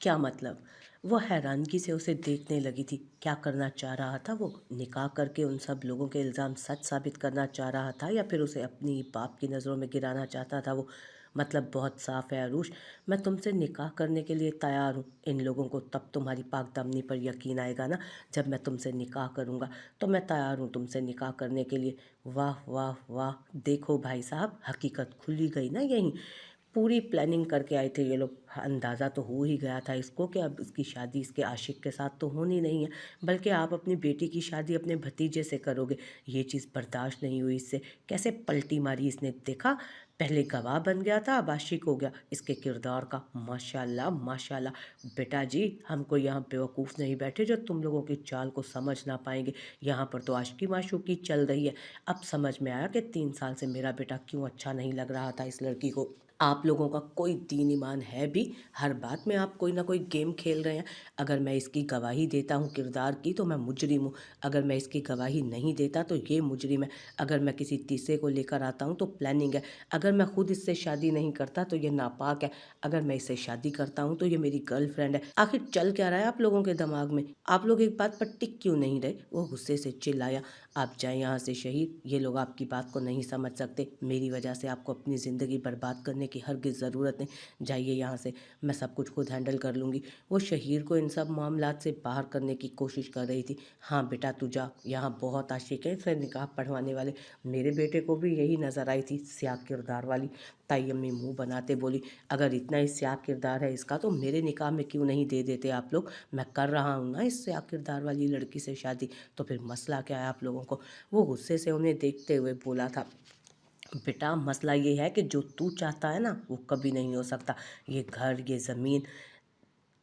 क्या मतलब? वो हैरानगी से उसे देखने लगी थी। क्या करना चाह रहा था वो? निकाह करके उन सब लोगों के इल्ज़ाम सच साबित करना चाह रहा था, या फिर उसे अपनी बाप की नज़रों में गिराना चाहता था वो? मतलब बहुत साफ है अरूष, मैं तुमसे निकाह करने के लिए तैयार हूँ। इन लोगों को तब तुम्हारी पाकदामनी पर यकीन आएगा ना, जब मैं तुमसे निकाह करूँगा। तो मैं तैयार हूँ तुमसे निकाह करने के लिए। वाह वाह वाह! देखो भाई साहब, हकीकत खुली गई ना यहीं। पूरी प्लानिंग करके आए थे ये लोग। अंदाज़ा तो हो ही गया था इसको कि अब इसकी शादी इसके आशिक के साथ तो होनी नहीं है, बल्कि आप अपनी बेटी की शादी अपने भतीजे से करोगे। ये चीज़ बर्दाश्त नहीं हुई इससे। कैसे पलटी मारी इसने देखा? पहले गवाह बन गया था, अब आशिक हो गया। इसके किरदार का माशाल्लाह माशाल्लाह। बेटा जी, हम कोई यहाँ बेवकूफ़ नहीं बैठे जो तुम लोगों की चाल को समझ ना पाएंगे। यहाँ पर तो आशिकी माशूकी चल रही है। अब समझ में आया कि 3 साल से मेरा बेटा क्यों अच्छा नहीं लग रहा था इस लड़की को। आप लोगों का कोई दीन ईमान है भी? हर बात में आप कोई ना कोई गेम खेल रहे हैं। अगर मैं इसकी गवाही देता हूँ किरदार की, तो मैं मुजरिम हूँ। अगर मैं इसकी गवाही नहीं देता तो ये मुजरिम है। अगर मैं किसी तीसरे को लेकर आता हूँ तो प्लानिंग है। अगर मैं खुद इससे शादी नहीं करता तो ये नापाक है। अगर मैं इससे शादी करता हूँ तो ये मेरी गर्लफ्रेंड है। आखिर चल क्या रहा है आप लोगों के दिमाग में? आप लोग एक बात पर टिक क्यों नहीं रहे? वो गुस्से से चिल्लाया। आप जाएं यहाँ से शहीद, ये लोग आपकी बात को नहीं समझ सकते। मेरी वजह से आपको अपनी ज़िंदगी बर्बाद करने की हरगिज़ ज़रूरत नहीं। जाइए यहाँ से, मैं सब कुछ खुद हैंडल कर लूँगी। वो शहीर को इन सब मामलात से बाहर करने की कोशिश कर रही थी। हाँ बेटा तू जा, यहाँ बहुत आशिक है फिर निकाह पढ़वाने वाले। मेरे बेटे को भी यही नज़र आई थी, स्याह किरदार वाली। ताई अम्मी मुँह बनाते बोली, अगर इतना ही स्याह किरदार है इसका तो मेरे निकाह में क्यों नहीं दे देते आप लोग? मैं कर रहा हूँ ना इस स्याह किरदार वाली लड़की से शादी, तो फिर मसला क्या है आप लोगों को? वो गुस्से से उन्हें देखते हुए बोला था, बेटा मसला ये है कि जो तू चाहता है ना वो कभी नहीं हो सकता। ये घर, ये ज़मीन,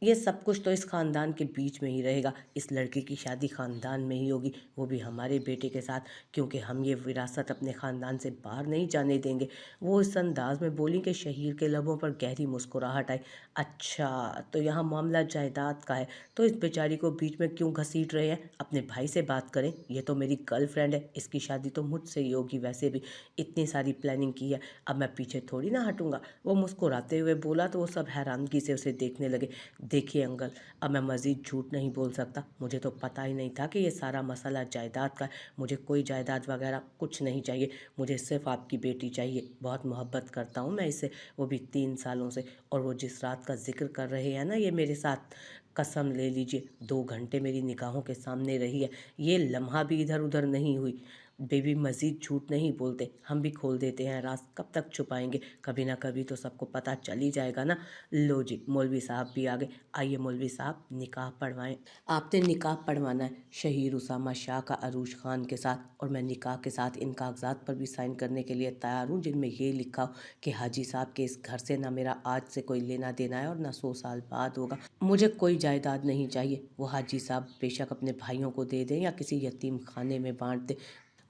ये सब कुछ तो इस ख़ानदान के बीच में ही रहेगा। इस लड़की की शादी ख़ानदान में ही होगी, वो भी हमारे बेटे के साथ, क्योंकि हम ये विरासत अपने ख़ानदान से बाहर नहीं जाने देंगे। वो इस अंदाज में बोली कि शहीर के लबों पर गहरी मुस्कुराहट आई। अच्छा, तो यहाँ मामला जायदाद का है, तो इस बेचारी को बीच में क्यों घसीट रहे हैं? अपने भाई से बात करें, ये तो मेरी गर्लफ्रेंड है, इसकी शादी तो मुझसे ही होगी। वैसे भी इतनी सारी प्लानिंग की है, अब मैं पीछे थोड़ी ना हटूंगा। वो मुस्कुराते हुए बोला तो वो सब हैरानगी से उसे देखने लगे। देखिए अंकल, अब मैं मज़ीद झूठ नहीं बोल सकता। मुझे तो पता ही नहीं था कि ये सारा मसला जायदाद का है। मुझे कोई जायदाद वगैरह कुछ नहीं चाहिए। मुझे सिर्फ आपकी बेटी चाहिए। बहुत मोहब्बत करता हूँ मैं इससे, वो भी 3 सालों से। और वो जिस रात का जिक्र कर रहे हैं ना ये मेरे साथ, कसम ले लीजिए 2 घंटे मेरी निगाहों के सामने रही है। ये लम्हा भी इधर उधर नहीं हुई। बेबी मज़ीद झूठ नहीं बोलते, हम भी खोल देते हैं राज। कब तक छुपाएंगे? कभी ना कभी तो सबको पता चल ही जाएगा ना। लो जी, मौलवी साहब भी आ गए। आइए मौलवी साहब, निकाह पढ़वाएं। आपने निकाह पढ़वाना है शहीर उसामा शाह का अरूज खान के साथ, और मैं निकाह के साथ इन कागजात पर भी साइन करने के लिए तैयार हूँ, जिनमें ये लिखा हो कि हाजी साहब के इस घर से ना मेरा आज से कोई लेना देना है और ना 100 साल बाद होगा। मुझे कोई जायदाद नहीं चाहिए। वो हाजी साहब बेशक अपने भाइयों को दे दें या किसी यतीम खाने में बांट दें,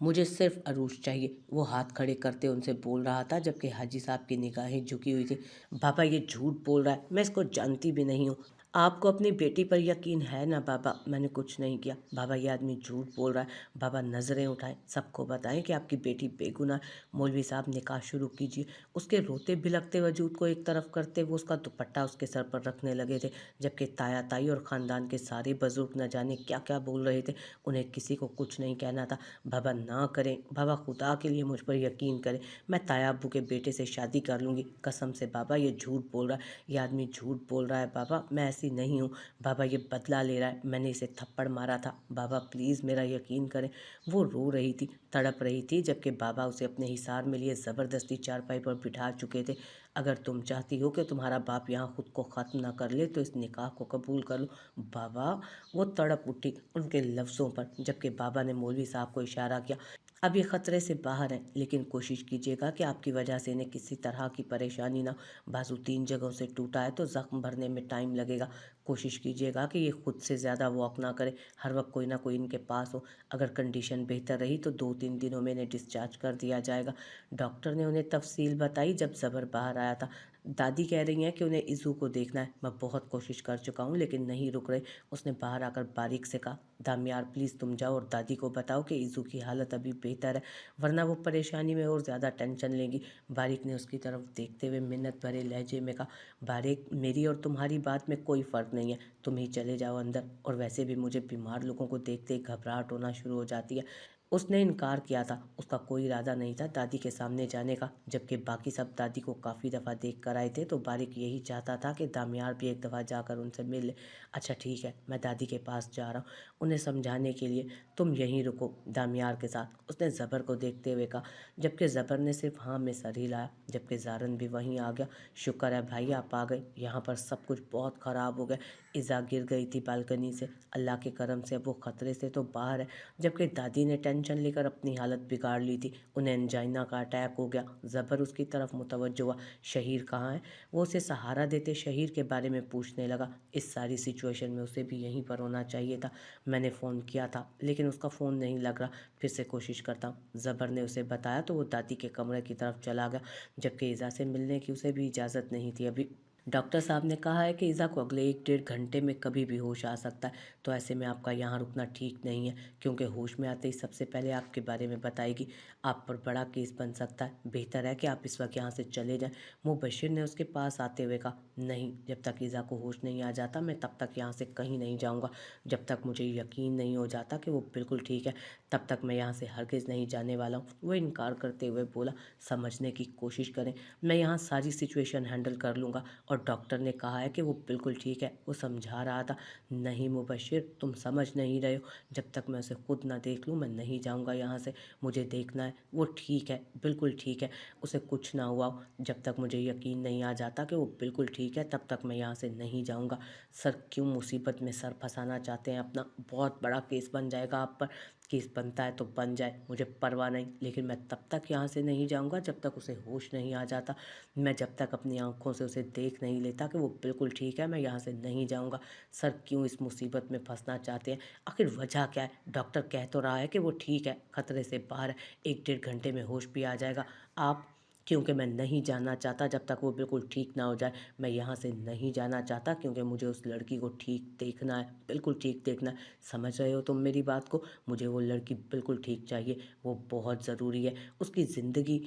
मुझे सिर्फ अरूज चाहिए। वो हाथ खड़े करते उनसे बोल रहा था, जबकि हाजी साहब की निगाहें झुकी हुई थी। बाबा ये झूठ बोल रहा है, मैं इसको जानती भी नहीं हूँ। आपको अपनी बेटी पर यकीन है ना बाबा? मैंने कुछ नहीं किया। बाबा ये आदमी झूठ बोल रहा है। बाबा नज़रें उठाएं, सबको बताएं कि आपकी बेटी बेगुनाह है। मौलवी साहब निकाह शुरू कीजिए। उसके रोते बिलखते वजूद को एक तरफ करते वो उसका दुपट्टा उसके सर पर रखने लगे थे, जबकि ताया ताई और ख़ानदान के सारे बुजुर्ग न जाने क्या क्या बोल रहे थे। उन्हें किसी को कुछ नहीं कहना था। बाबा ना करें, बाबा खुदा के लिए मुझ पर यकीन करें। मैं ताया अब्बू के बेटे से शादी कर लूँगी। कसम से बाबा ये झूठ बोल रहा है, ये आदमी झूठ बोल रहा है। बाबा मैं ऐसी नहीं हूँ। बाबा ये बदला ले रहा है, मैंने इसे थप्पड़ मारा था। बाबा प्लीज़ मेरा यकीन करें। वो रो रही थी, तड़प रही थी, जबकि बाबा उसे अपने हिसार में लिए ज़बरदस्ती चारपाई पर बिठा चुके थे। अगर तुम चाहती हो कि तुम्हारा बाप यहाँ खुद को ख़त्म ना कर ले तो इस निकाह को कबूल कर लो। बाबा, वो तड़प उठी उनके लफ्ज़ों पर, जबकि बाबा ने मौलवी साहब को इशारा किया। अब ये ख़तरे से बाहर हैं, लेकिन कोशिश कीजिएगा कि आपकी वजह से इन्हें किसी तरह की परेशानी ना हो। बाजू 3 जगहों से टूटा है तो ज़ख्म भरने में टाइम लगेगा। कोशिश कीजिएगा कि ये खुद से ज़्यादा वॉक ना करें, हर वक्त कोई ना कोई इनके पास हो। अगर कंडीशन बेहतर रही तो 2-3 दिनों में इन्हें डिस्चार्ज कर दिया जाएगा। डॉक्टर ने उन्हें तफसील बताई जब ज़बर बाहर आया था। दादी कह रही हैं कि उन्हें इज़ू को देखना है। मैं बहुत कोशिश कर चुका हूँ लेकिन नहीं रुक रहे। उसने बाहर आकर बारीक से कहा, दामियार प्लीज़ तुम जाओ और दादी को बताओ कि इज़ू की हालत अभी बेहतर है, वरना वो परेशानी में और ज़्यादा टेंशन लेंगी। बारीक ने उसकी तरफ देखते हुए मिन्नत भरे लहजे में कहा, बारीक मेरी और तुम्हारी बात में कोई फ़र्क नहीं है, तुम ही चले जाओ अंदर, और वैसे भी मुझे बीमार लोगों को देखते ही घबराहट होना शुरू हो जाती है। उसने इनकार किया था। उसका कोई इरादा नहीं था दादी के सामने जाने का। जबकि बाकी सब दादी को काफ़ी दफ़ा देख कर आए थे तो बारिक यही चाहता था कि दामियार भी एक दफ़ा जाकर उनसे मिल ले। अच्छा ठीक है, मैं दादी के पास जा रहा हूँ उन्हें समझाने के लिए, तुम यहीं रुको दामियार के साथ, उसने ज़बर को देखते हुए कहा। जबकि ज़बर ने सिर्फ हाँ में सर हिलाया। जबकि ज़ारन भी वहीं आ गया। शुक्र है भाई आप आ गए, यहाँ पर सब कुछ बहुत ख़राब हो गया। इज़ा गिर गई थी बालकनी से, अल्लाह के करम से अब वो ख़तरे से तो बाहर है। जबकि दादी ने टेंशन लेकर अपनी हालत बिगाड़ ली थी, उन्हें एंजाइना का अटैक हो गया। ज़बर उसकी तरफ मुतवज्जो हुआ। शहीर कहाँ है? वो उसे सहारा देते शहीर के बारे में पूछने लगा। इस सारी सिचुएशन में उसे भी यहीं पर होना चाहिए था। मैंने फ़ोन किया था लेकिन उसका फ़ोन नहीं लग रहा, फिर से कोशिश करता हूँ। ज़बर ने उसे बताया तो वो दादी के कमरे की तरफ चला गया। जबकि ईज़ा से मिलने की उसे भी इजाज़त नहीं थी अभी। डॉक्टर साहब ने कहा है कि ईज़ा को अगले 1 डेढ़ घंटे में कभी भी होश आ सकता है, तो ऐसे में आपका यहाँ रुकना ठीक नहीं है, क्योंकि होश में आते ही सबसे पहले आपके बारे में बताएगी। आप पर बड़ा केस बन सकता है, बेहतर है कि आप इस वक्त यहाँ से चले जाएं। मुबशिर ने उसके पास आते हुए कहा, नहीं, जब तक ईज़ा को होश नहीं आ जाता मैं तब तक यहाँ से कहीं नहीं जाऊँगा। जब तक मुझे यकीन नहीं हो जाता कि वो बिल्कुल ठीक है, तब तक मैं यहाँ से हरगिज़ नहीं जाने वाला हूँ। वो इनकार करते हुए बोला, समझने की कोशिश करें, मैं यहाँ सारी सिचुएशन हैंडल कर लूँगा, और डॉक्टर ने कहा है कि वो बिल्कुल ठीक है। वो समझा रहा था। नहीं मुबशिर, तुम समझ नहीं रहे हो, जब तक मैं उसे खुद ना देख लूँ मैं नहीं जाऊँगा यहाँ से। मुझे देखना है, वो ठीक है, बिल्कुल ठीक है, उसे कुछ ना हुआ हो। जब तक मुझे यकीन नहीं आ जाता कि वो बिल्कुल ठीक है तब तक मैं यहाँ से नहीं जाऊँगा। सर क्यों मुसीबत में सर फंसाना चाहते हैं अपना? बहुत बड़ा केस बन जाएगा आप पर। केस बनता है तो बन जाए, मुझे परवाह नहीं, लेकिन मैं तब तक यहाँ से नहीं जाऊँगा जब तक उसे होश नहीं आ जाता। मैं जब तक अपनी आंखों से उसे देख नहीं लेता कि वो बिल्कुल ठीक है मैं यहाँ से नहीं जाऊँगा। सर क्यों इस मुसीबत में फंसना चाहते हैं? आखिर वजह क्या है? डॉक्टर कह तो रहा है कि वो ठीक है, खतरे से बाहर है, 1 डेढ़ घंटे में होश भी आ जाएगा। आप? क्योंकि मैं नहीं जाना चाहता जब तक वो बिल्कुल ठीक ना हो जाए। मैं यहाँ से नहीं जाना चाहता क्योंकि मुझे उस लड़की को ठीक देखना है, बिल्कुल ठीक देखना है। समझ रहे हो तुम मेरी बात को? मुझे वो लड़की बिल्कुल ठीक चाहिए, वो बहुत ज़रूरी है। उसकी ज़िंदगी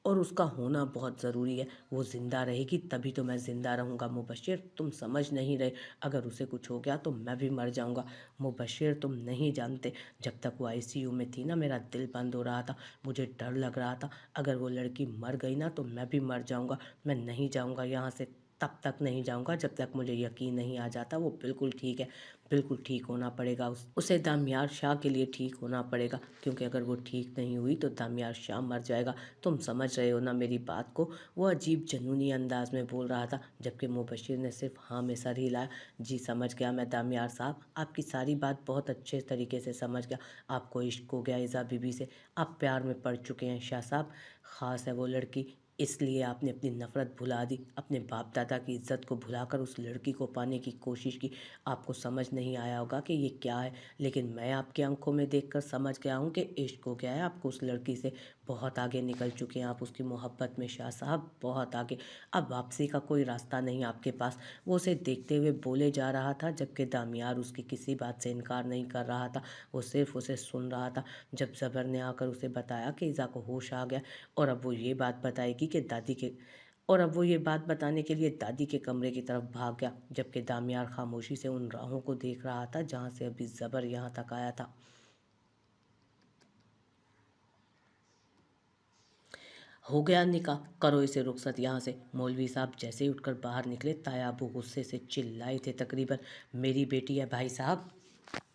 और उसका होना बहुत ज़रूरी है। वो ज़िंदा रहेगी तभी तो मैं ज़िंदा रहूँगा। मुबशिर तुम समझ नहीं रहे, अगर उसे कुछ हो गया तो मैं भी मर जाऊँगा। मुबशिर तुम नहीं जानते, जब तक वो आईसीयू में थी ना मेरा दिल बंद हो रहा था, मुझे डर लग रहा था अगर वो लड़की मर गई ना तो मैं भी मर जाऊँगा। मैं नहीं जाऊँगा यहाँ से, तब तक नहीं जाऊँगा जब तक मुझे यकीन नहीं आ जाता वो बिल्कुल ठीक है। बिल्कुल ठीक होना पड़ेगा उसे दामियार शाह के लिए ठीक होना पड़ेगा, क्योंकि अगर वो ठीक नहीं हुई तो दामियार शाह मर जाएगा। तुम समझ रहे हो ना मेरी बात को? वो अजीब जुनूनी अंदाज में बोल रहा था, जबकि मुबशिर ने सिर्फ हाँ में सर हिलाया। जी समझ गया मैं दामियार साहब, आपकी सारी बात बहुत अच्छे तरीके से समझ गया। आपको इश्क हो गया ईज़ा बीबी से, आप प्यार में पड़ चुके हैं शाह साहब। ख़ास है वो लड़की, इसलिए आपने अपनी नफ़रत भुला दी, अपने बाप दादा की इज़्ज़त को भुलाकर उस लड़की को पाने की कोशिश की। आपको समझ नहीं आया होगा कि ये क्या है, लेकिन मैं आपकी आंखों में देखकर समझ गया हूँ कि इश्क हो गया है आपको उस लड़की से। बहुत आगे निकल चुके हैं आप उसकी मोहब्बत में शाह साहब, बहुत आगे। अब वापसी का कोई रास्ता नहीं आपके पास। वो उसे देखते हुए बोले जा रहा था, जबकि दामियार उसकी किसी बात से इनकार नहीं कर रहा था, वो सिर्फ उसे सुन रहा था। जब ज़बर ने आकर उसे बताया कि ईज़ा को होश आ गया, और अब वो ये बात बताएगी कि दादी के और अब वो ये बात बताने के लिए दादी के कमरे की तरफ भाग गया, जबकि दामियार खामोशी से उन राहों को देख रहा था जहाँ से अभी ज़बर यहाँ तक आया था। हो गया निकाह, करो इसे रुखसत यहाँ से। मौलवी साहब जैसे ही उठकर बाहर निकले, ताया अबू गुस्से से चिल्लाए थे तकरीबन, मेरी बेटी है भाई साहब,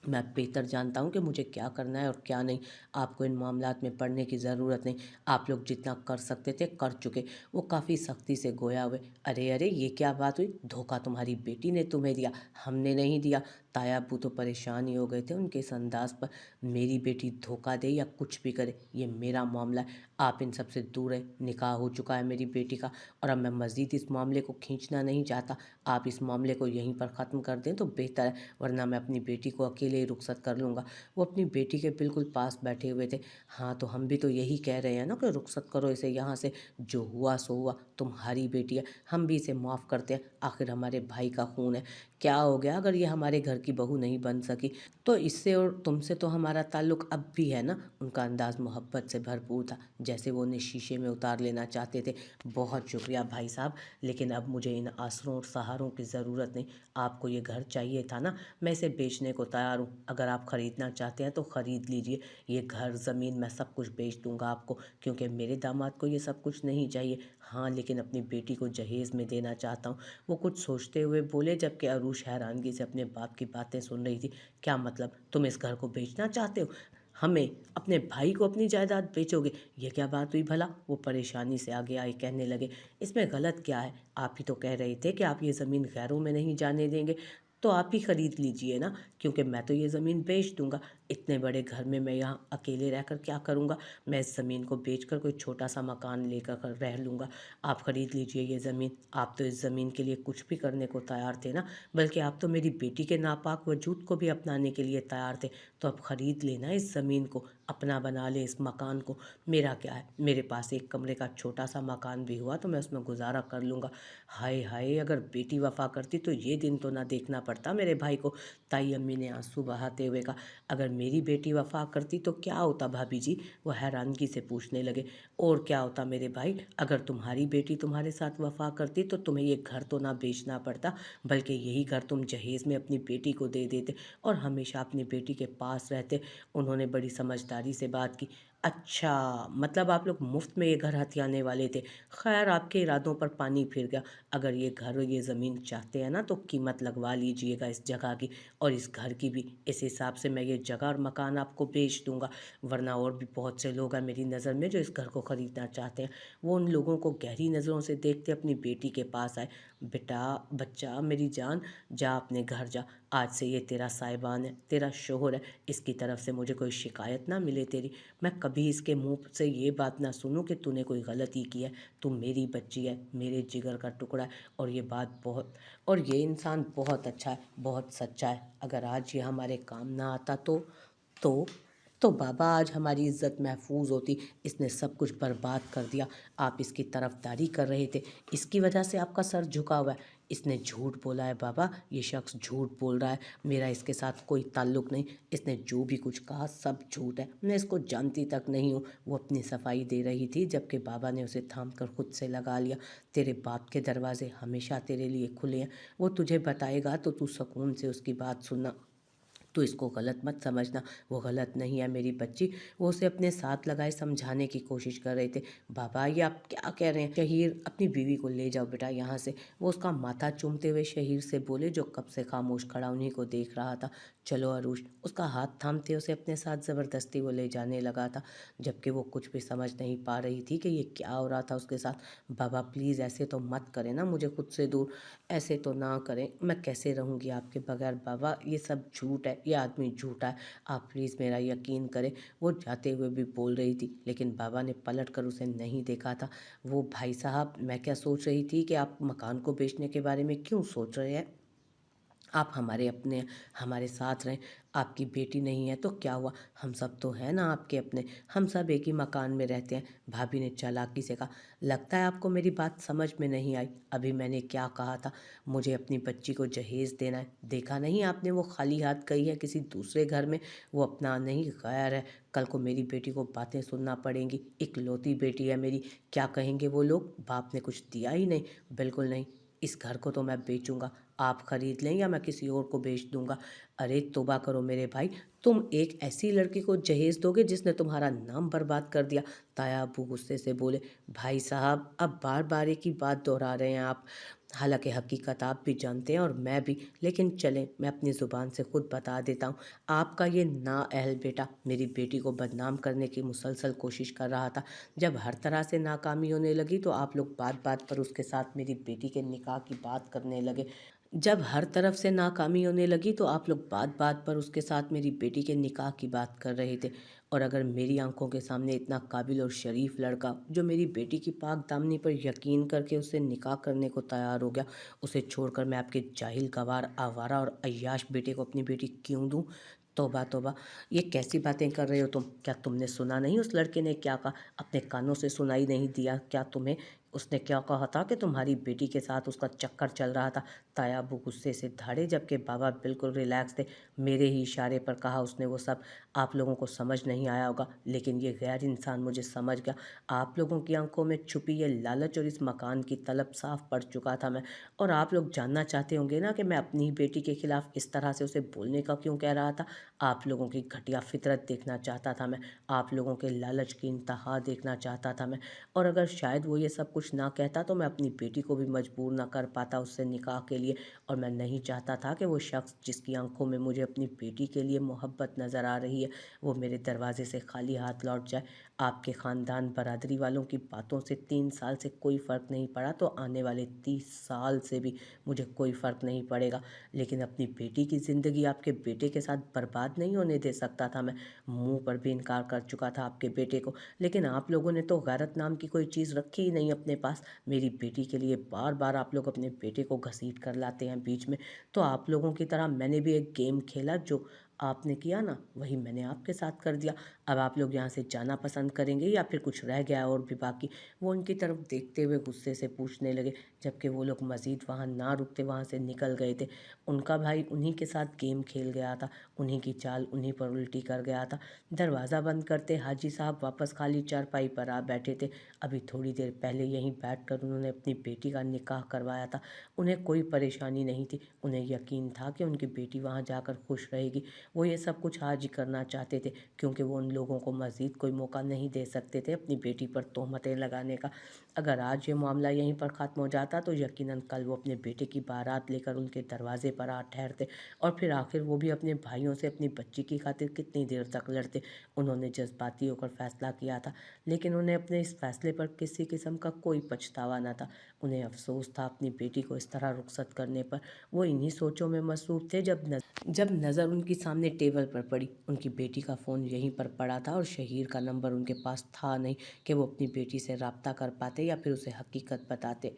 मैं बेहतर जानता हूँ कि मुझे क्या करना है और क्या नहीं। आपको इन मामलात में पड़ने की ज़रूरत नहीं, आप लोग जितना कर सकते थे कर चुके। वो काफ़ी सख्ती से गोया हुए। अरे अरे ये क्या बात हुई? धोखा तुम्हारी बेटी ने तुम्हें दिया, हमने नहीं दिया। ताया अब्बू तो परेशान ही हो गए थे उनके इस अंदाज पर। मेरी बेटी धोखा दे या कुछ भी करे, ये मेरा मामला है। आप इन सब से दूर रहें, निकाह हो चुका है मेरी बेटी का और अब मैं मज़ीद इस मामले को खींचना नहीं चाहता। आप इस मामले को यहीं पर ख़त्म कर दें तो बेहतर है, वरना मैं अपनी बेटी को अकेले ही रुखसत कर लूँगा। वो अपनी बेटी के बिल्कुल पास बैठे हुए थे। हाँ, तो हम भी तो यही कह रहे हैं ना कि रुखसत करो इसे यहाँ से, जो हुआ सो हुआ, तुम्हारी बेटी है, हम भी इसे माफ़ करते हैं, आखिर हमारे भाई का खून है। क्या हो गया अगर ये हमारे घर की बहू नहीं बन सकी, तो इससे और तुमसे तो हमारा ताल्लुक़ अब भी है ना। उनका अंदाज़ मोहब्बत से भरपूर था, जैसे वो उन्हें शीशे में उतार लेना चाहते थे। बहुत शुक्रिया भाई साहब, लेकिन अब मुझे इन आसरों और सहारों की ज़रूरत नहीं। आपको ये घर चाहिए था ना, मैं इसे बेचने को तैयार हूँ। अगर आप ख़रीदना चाहते हैं तो ख़रीद लीजिए। ये घर ज़मीन मैं सब कुछ बेच दूँगा आपको, क्योंकि मेरे दामाद को ये सब कुछ नहीं चाहिए। हाँ, लेकिन अपनी बेटी को जहेज़ में देना चाहता हूँ। वो कुछ सोचते हुए बोले, जबकि अरूश हैरानगी से अपने बाप की बातें सुन रही थी। क्या मतलब, तुम इस घर को बेचना चाहते हो? हमें, अपने भाई को अपनी जायदाद बेचोगे? ये क्या बात हुई भला? वो परेशानी से आगे आए कहने लगे, इसमें गलत क्या है? आप ही तो कह रहे थे कि आप ये ज़मीन गैरों में नहीं जाने देंगे, तो आप ही ख़रीद लीजिए ना, क्योंकि मैं तो ये ज़मीन बेच दूंगा। इतने बड़े घर में मैं यहाँ अकेले रहकर क्या करूँगा? मैं इस ज़मीन को बेचकर कोई छोटा सा मकान लेकर रह लूँगा। आप ख़रीद लीजिए ये ज़मीन। आप तो इस ज़मीन के लिए कुछ भी करने को तैयार थे ना, बल्कि आप तो मेरी बेटी के नापाक वजूद को भी अपनाने के लिए तैयार थे। तो अब ख़रीद लेना इस ज़मीन को, अपना बना ले इस मकान को। मेरा क्या है, मेरे पास एक कमरे का छोटा सा मकान भी हुआ तो मैं उसमें गुजारा कर लूँगा। हाय हाय, अगर बेटी वफ़ा करती तो ये दिन तो ना देखना पड़ता मेरे भाई को। ताई अम्मी ने आंसू बहाते हुए कहा, अगर मेरी बेटी वफ़ा करती तो क्या होता भाभी जी? वो हैरानगी से पूछने लगे। और क्या होता मेरे भाई, अगर तुम्हारी बेटी तुम्हारे साथ वफ़ा करती तो तुम्हें ये घर तो ना बेचना पड़ता, बल्कि यही घर तुम जहेज़ में अपनी बेटी को दे देते और हमेशा अपनी बेटी के पास रहते। उन्होंने बड़ी समझदारी से बात की। अच्छा, मतलब आप लोग मुफ्त में ये घर हथियाने वाले थे। खैर, आपके इरादों पर पानी फिर गया। अगर ये घर और ये ज़मीन चाहते हैं ना, तो कीमत लगवा लीजिएगा इस जगह की और इस घर की भी। इस हिसाब से मैं ये जगह और मकान आपको बेच दूंगा, वरना और भी बहुत से लोग हैं मेरी नज़र में जो इस घर को ख़रीदना चाहते हैं। वो उन लोगों को गहरी नज़रों से देखते अपनी बेटी के पास आए। बेटा, बच्चा, मेरी जान, जा अपने घर जा। आज से ये तेरा साहिबान है, तेरा शोहर है। इसकी तरफ से मुझे कोई शिकायत ना मिले तेरी। मैं कभी इसके मुंह से ये बात ना सुनूं कि तूने कोई गलती की है। तू मेरी बच्ची है, मेरे जिगर का टुकड़ा है, और ये बात बहुत, और ये इंसान बहुत अच्छा है, बहुत सच्चा है। अगर आज ये हमारे काम ना आता तो तो बाबा आज हमारी इज़्ज़त महफूज होती। इसने सब कुछ बर्बाद कर दिया। आप इसकी तरफदारी कर रहे थे, इसकी वजह से आपका सर झुका हुआ है। इसने झूठ बोला है बाबा, ये शख्स झूठ बोल रहा है। मेरा इसके साथ कोई ताल्लुक़ नहीं। इसने जो भी कुछ कहा सब झूठ है। मैं इसको जानती तक नहीं हूँ। वो अपनी सफाई दे रही थी, जबकि बाबा ने उसे थाम कर खुद से लगा लिया। तेरे बाप के दरवाजे हमेशा तेरे लिए खुले हैं। वो तुझे बताएगा तो तू सुकून से उसकी बात सुनना। तो इसको गलत मत समझना, वो गलत नहीं है मेरी बच्ची। वो उसे अपने साथ लगाए समझाने की कोशिश कर रहे थे। बाबा, ये आप क्या कह रहे हैं? शहीर, अपनी बीवी को ले जाओ बेटा यहाँ से। वो उसका माथा चूमते हुए शहीर से बोले, जो कब से खामोश खड़ा उन्हीं को देख रहा था। चलो अरूष, उसका हाथ थामते उसे अपने साथ ज़बरदस्ती वो ले जाने लगा था, जबकि वो कुछ भी समझ नहीं पा रही थी कि ये क्या हो रहा था उसके साथ। बाबा प्लीज़ ऐसे तो मत करें ना मुझे खुद से दूर, ऐसे तो ना करें। मैं कैसे रहूँगी आपके बगैर बाबा? ये सब झूठ है, ये आदमी झूठा है। आप प्लीज़ मेरा यकीन करें। वो जाते हुए भी बोल रही थी, लेकिन बाबा ने पलट कर उसे नहीं देखा था। वो भाई साहब, मैं क्या सोच रही थी कि आप मकान को बेचने के बारे में क्यों सोच रहे हैं? आप हमारे अपने हैं, हमारे साथ रहें। आपकी बेटी नहीं है तो क्या हुआ, हम सब तो हैं ना आपके अपने। हम सब एक ही मकान में रहते हैं। भाभी ने चालाकी से कहा, लगता है आपको मेरी बात समझ में नहीं आई। अभी मैंने क्या कहा था? मुझे अपनी बच्ची को जहेज़ देना है। देखा नहीं आपने, वो खाली हाथ गई है किसी दूसरे घर में। वो अपना नहीं, गैर है। कल को मेरी बेटी को बातें सुनना पड़ेंगी। इकलौती बेटी है मेरी। क्या कहेंगे वो लोग, बाप ने कुछ दिया ही नहीं? बिल्कुल नहीं। इस घर को तो मैं बेचूंगा। आप खरीद लें या मैं किसी और को बेच दूंगा। अरे तौबा करो मेरे भाई, तुम एक ऐसी लड़की को जहेज दोगे जिसने तुम्हारा नाम बर्बाद कर दिया। ताया अबू गुस्से से बोले, भाई साहब अब बार बार एक ही बात दोहरा रहे हैं आप। हालांकि हकीकत आप भी जानते हैं और मैं भी, लेकिन चलें मैं अपनी ज़ुबान से खुद बता देता हूँ। आपका ये नाअहल बेटा मेरी बेटी को बदनाम करने की मुसलसल कोशिश कर रहा था। जब हर तरह से नाकामी होने लगी तो आप लोग बात बात पर उसके साथ मेरी बेटी के निकाह की बात करने लगे। जब हर तरफ से नाकामी होने लगी तो आप लोग बात बात पर उसके साथ मेरी बेटी के निकाह की बात कर रहे थे। और अगर मेरी आंखों के सामने इतना काबिल और शरीफ लड़का जो मेरी बेटी की पाक दामनी पर यकीन करके उससे निकाह करने को तैयार हो गया, उसे छोड़कर मैं आपके जाहिल गवार आवारा और अय्याश बेटे को अपनी बेटी क्यों दूं? तौबा तौबा, ये कैसी बातें कर रहे हो तुम? क्या तुमने सुना नहीं उस लड़के ने क्या कहा? अपने कानों से सुनाई नहीं दिया क्या तुम्हें? उसने क्या कहा था कि तुम्हारी बेटी के साथ उसका चक्कर चल रहा था? ताया अब्बू गुस्से से धड़े जबकि बाबा बिल्कुल रिलैक्स थे। मेरे ही इशारे पर कहा उसने वो सब। आप लोगों को समझ नहीं आया होगा, लेकिन ये गैर इंसान मुझे समझ गया। आप लोगों की आंखों में छुपी ये लालच और इस मकान की तलब साफ पड़ चुका था मैं। और आप लोग जानना चाहते होंगे ना कि मैं अपनी ही बेटी के खिलाफ इस तरह से उसे बोलने का क्यों कह रहा था? आप लोगों की घटिया फितरत देखना चाहता था मैं। आप लोगों के लालच की इंतहा देखना चाहता था मैं। और अगर शायद वो ये सब कुछ ना कहता तो मैं अपनी बेटी को भी मजबूर ना कर पाता उससे निकाह के लिए। और मैं नहीं चाहता था कि वो शख्स जिसकी आंखों में मुझे अपनी बेटी के लिए मोहब्बत नज़र आ रही है, वो मेरे दरवाजे से खाली हाथ लौट जाए। आपके ख़ानदान बरादरी वालों की बातों से 3 साल से कोई फ़र्क नहीं पड़ा तो आने वाले 30 साल से भी मुझे कोई फ़र्क नहीं पड़ेगा। लेकिन अपनी बेटी की ज़िंदगी आपके बेटे के साथ बर्बाद नहीं होने दे सकता था मैं। मुंह पर भी इनकार कर चुका था आपके बेटे को। लेकिन आप लोगों ने तो गैरत नाम की कोई चीज़ रखी ही नहीं अपने पास। मेरी बेटी के लिए बार बार आप लोग अपने बेटे को घसीट कर लाते हैं बीच में। तो आप लोगों की तरह मैंने भी एक गेम खेला, जो आपने किया ना वही मैंने आपके साथ कर दिया। अब आप लोग यहाँ से जाना पसंद करेंगे या फिर कुछ रह गया है और भी बाकी? वो उनकी तरफ देखते हुए गुस्से से पूछने लगे, जबकि वो लोग मज़ीद वहाँ ना रुकते वहाँ से निकल गए थे। उनका भाई उन्हीं के साथ गेम खेल गया था, उन्हीं की चाल उन्हीं पर उल्टी कर गया था। दरवाज़ा बंद करते हाजी साहब वापस खाली चारपाई पर आ बैठे थे। अभी थोड़ी देर पहले यहीं बैठकर उन्होंने अपनी बेटी का निकाह करवाया था। उन्हें कोई परेशानी नहीं थी, उन्हें यकीन था कि उनकी बेटी वहाँ जाकर खुश रहेगी। वो ये सब कुछ आज ही करना चाहते थे, क्योंकि वो उन लोगों को मज़ीद कोई मौका नहीं दे सकते थे अपनी बेटी पर तोहमतें लगाने का। अगर आज ये मामला यहीं पर ख़त्म हो जाता तो यकीनन कल वो अपने बेटे की बारात लेकर उनके दरवाजे पर आ ठहरते। और फिर आखिर वो भी अपने भाइयों से अपनी बच्ची की खातिर कितनी देर तक लड़ते। उन्होंने जज्बाती होकर फैसला किया था, लेकिन उन्हें अपने इस फैसले पर किसी किस्म का कोई पछतावा न था। उन्हें अफसोस था अपनी बेटी को इस तरह रुखसत करने पर। वो इन्हीं सोचों में मसरूफ़ थे जब नज़र उनकी सामने टेबल पर पड़ी। उनकी बेटी का फ़ोन यहीं पर पड़ा था और शहीर का नंबर उनके पास था नहीं कि वो अपनी बेटी से रब्ता कर पाते या फिर उसे हकीकत बताते।